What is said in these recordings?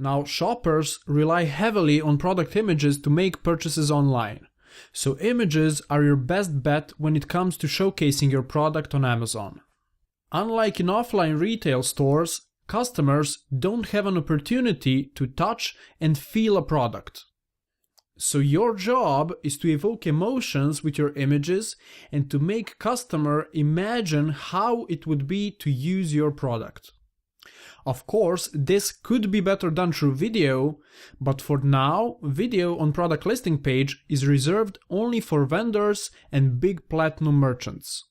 Now, shoppers rely heavily on product images to make purchases online. So images are your best bet when it comes to showcasing your product on Amazon. Unlike in offline retail stores, customers don't have an opportunity to touch and feel a product. So your job is to evoke emotions with your images and to make customer imagine how it would be to use your product. Of course, this could be better done through video, but for now, video on product listing page is reserved only for vendors and big platinum merchants.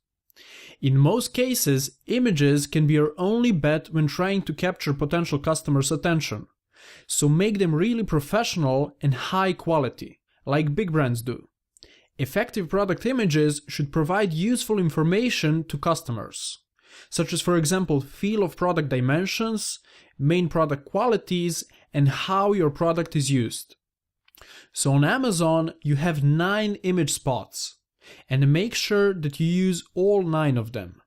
In most cases, images can be your only bet when trying to capture potential customers' attention. So make them really professional and high quality, like big brands do. Effective product images should provide useful information to customers, such as, for example, feel of product dimensions, main product qualities, and how your product is used. So on Amazon, you have 9 image spots, and make sure that you use all 9 of them,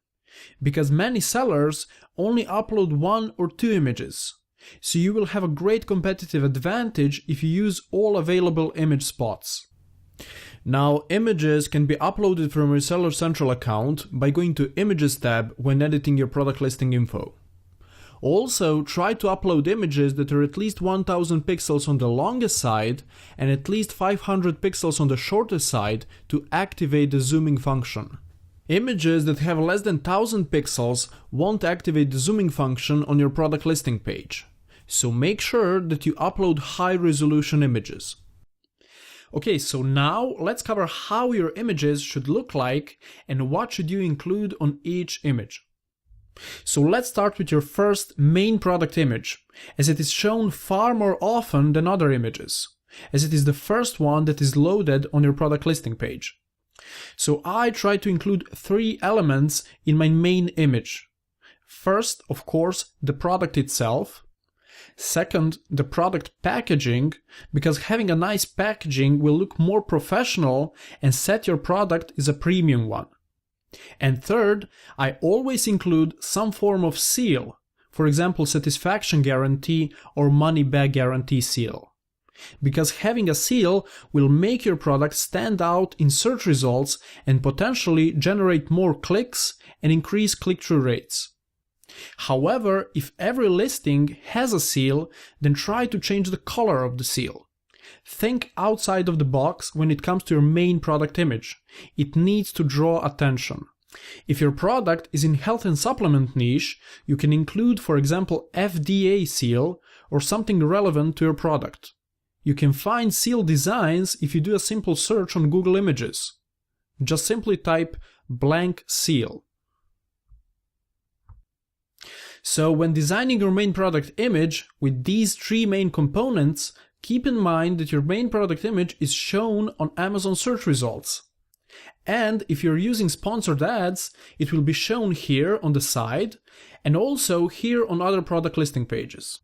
because many sellers only upload 1 or 2 images. So you will have a great competitive advantage if you use all available image spots. Now, images can be uploaded from your Seller Central account by going to Images tab when editing your product listing info. Also, try to upload images that are at least 1000 pixels on the longest side and at least 500 pixels on the shortest side to activate the zooming function. Images that have less than 1000 pixels won't activate the zooming function on your product listing page. So make sure that you upload high-resolution images. Okay, so now let's cover how your images should look like and what should you include on each image. So let's start with your first main product image, as it is shown far more often than other images, as it is the first one that is loaded on your product listing page. So I try to include 3 elements in my main image. First, of course, the product itself. Second, the product packaging, because having a nice packaging will look more professional and set your product as a premium one. And third, I always include some form of seal, for example, satisfaction guarantee or money back guarantee seal. Because having a seal will make your product stand out in search results and potentially generate more clicks and increase click-through rates. However, if every listing has a seal, then try to change the color of the seal. Think outside of the box when it comes to your main product image. It needs to draw attention. If your product is in health and supplement niche, you can include, for example, FDA seal or something relevant to your product. You can find seal designs if you do a simple search on Google Images. Just simply type blank seal. So when designing your main product image with these 3 main components, keep in mind that your main product image is shown on Amazon search results. And if you're using sponsored ads, it will be shown here on the side and also here on other product listing pages.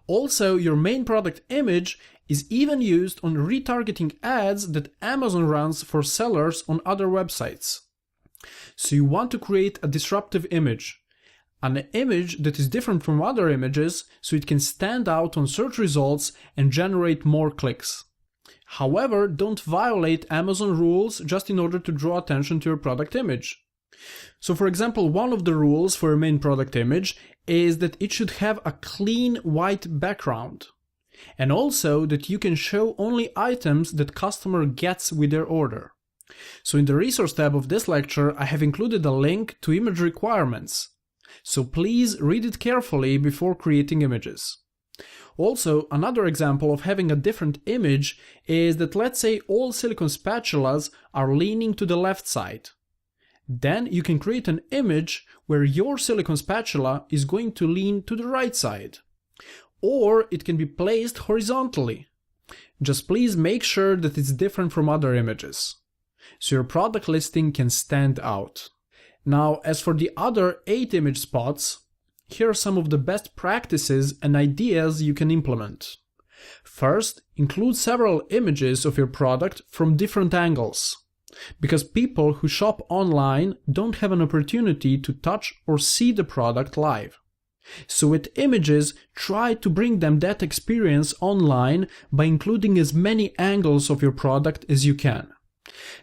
Also, your main product image is even used on retargeting ads that Amazon runs for sellers on other websites. So you want to create a disruptive image. An image that is different from other images so it can stand out on search results and generate more clicks. However, don't violate Amazon rules just in order to draw attention to your product image. So for example, one of the rules for your main product image is that it should have a clean white background. And also that you can show only items that customer gets with their order. So in the resource tab of this lecture, I have included a link to image requirements. So please read it carefully before creating images. Also, another example of having a different image is that let's say all silicone spatulas are leaning to the left side. Then you can create an image where your silicone spatula is going to lean to the right side. Or it can be placed horizontally. Just please make sure that it's different from other images, so your product listing can stand out. Now, as for the other 8 image spots, here are some of the best practices and ideas you can implement. First, include several images of your product from different angles, because people who shop online don't have an opportunity to touch or see the product live. So with images, try to bring them that experience online by including as many angles of your product as you can.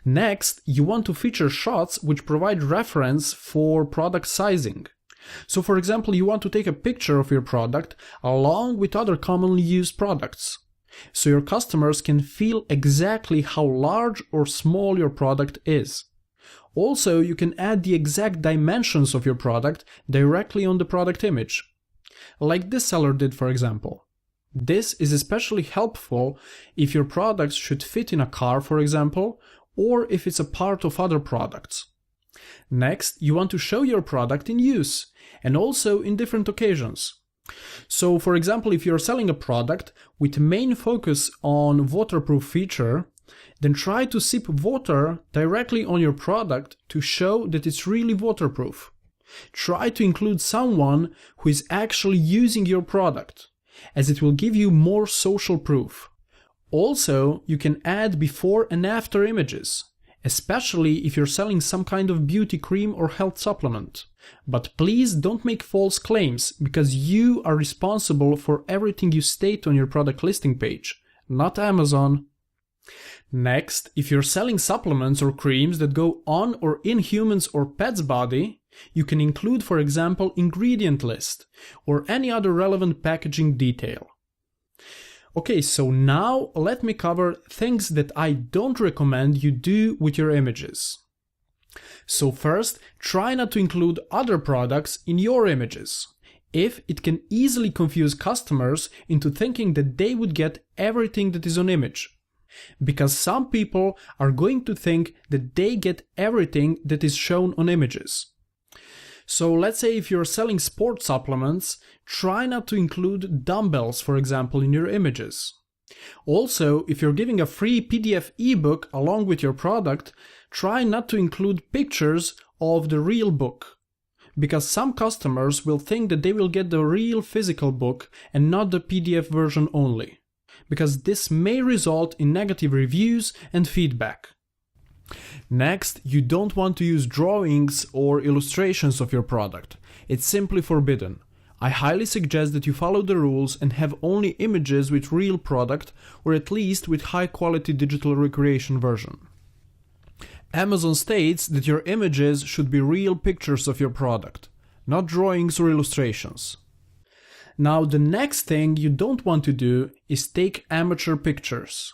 Next, you want to feature shots which provide reference for product sizing. So for example, you want to take a picture of your product along with other commonly used products, so your customers can feel exactly how large or small your product is. Also, you can add the exact dimensions of your product directly on the product image, like this seller did, for example. This is especially helpful if your products should fit in a car, for example, or if it's a part of other products. Next, you want to show your product in use, and also in different occasions. So, for example, if you're selling a product with main focus on waterproof feature, then try to sip water directly on your product to show that it's really waterproof. Try to include someone who is actually using your product, as it will give you more social proof. Also, you can add before and after images, especially if you're selling some kind of beauty cream or health supplement. But please don't make false claims, because you are responsible for everything you state on your product listing page, not Amazon. Next, if you're selling supplements or creams that go on or in humans or pets' body, you can include, for example, ingredient list or any other relevant packaging detail. Okay, so now let me cover things that I don't recommend you do with your images. So first, try not to include other products in your images, if it can easily confuse customers into thinking that they would get everything that is on image. Because some people are going to think that they get everything that is shown on images. So let's say if you're selling sports supplements, try not to include dumbbells, for example, in your images. Also, if you're giving a free PDF ebook along with your product, try not to include pictures of the real book, because some customers will think that they will get the real physical book and not the PDF version only, because this may result in negative reviews and feedback. Next, you don't want to use drawings or illustrations of your product. It's simply forbidden. I highly suggest that you follow the rules and have only images with real product, or at least with high quality digital recreation version. Amazon states that your images should be real pictures of your product, not drawings or illustrations. Now, the next thing you don't want to do is take amateur pictures.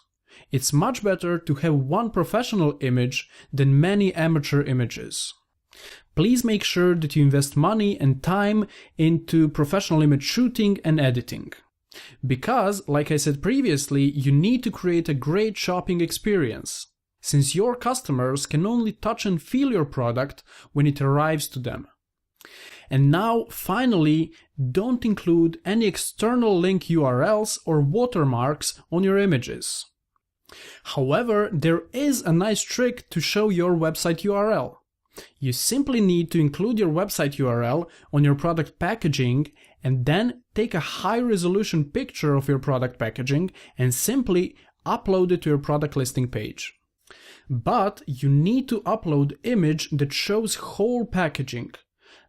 It's much better to have one professional image than many amateur images. Please make sure that you invest money and time into professional image shooting and editing. Because, like I said previously, you need to create a great shopping experience, since your customers can only touch and feel your product when it arrives to them. And now, finally, don't include any external link URLs or watermarks on your images. However, there is a nice trick to show your website URL. You simply need to include your website URL on your product packaging and then take a high-resolution picture of your product packaging and simply upload it to your product listing page. But you need to upload image that shows whole packaging,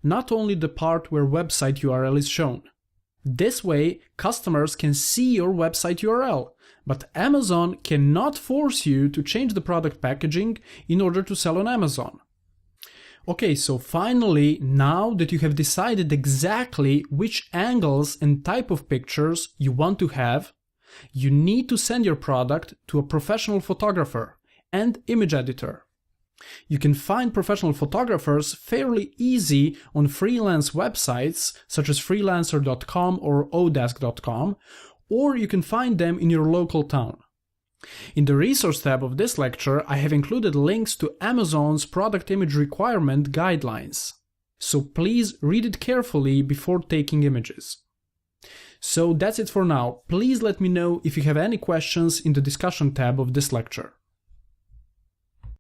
not only the part where website URL is shown. This way, customers can see your website URL, but Amazon cannot force you to change the product packaging in order to sell on Amazon. Okay, so finally, now that you have decided exactly which angles and type of pictures you want to have, you need to send your product to a professional photographer and image editor. You can find professional photographers fairly easy on freelance websites such as freelancer.com or odesk.com, or you can find them in your local town. In the resource tab of this lecture, I have included links to Amazon's product image requirement guidelines, so please read it carefully before taking images. So that's it for now. Please let me know if you have any questions in the discussion tab of this lecture.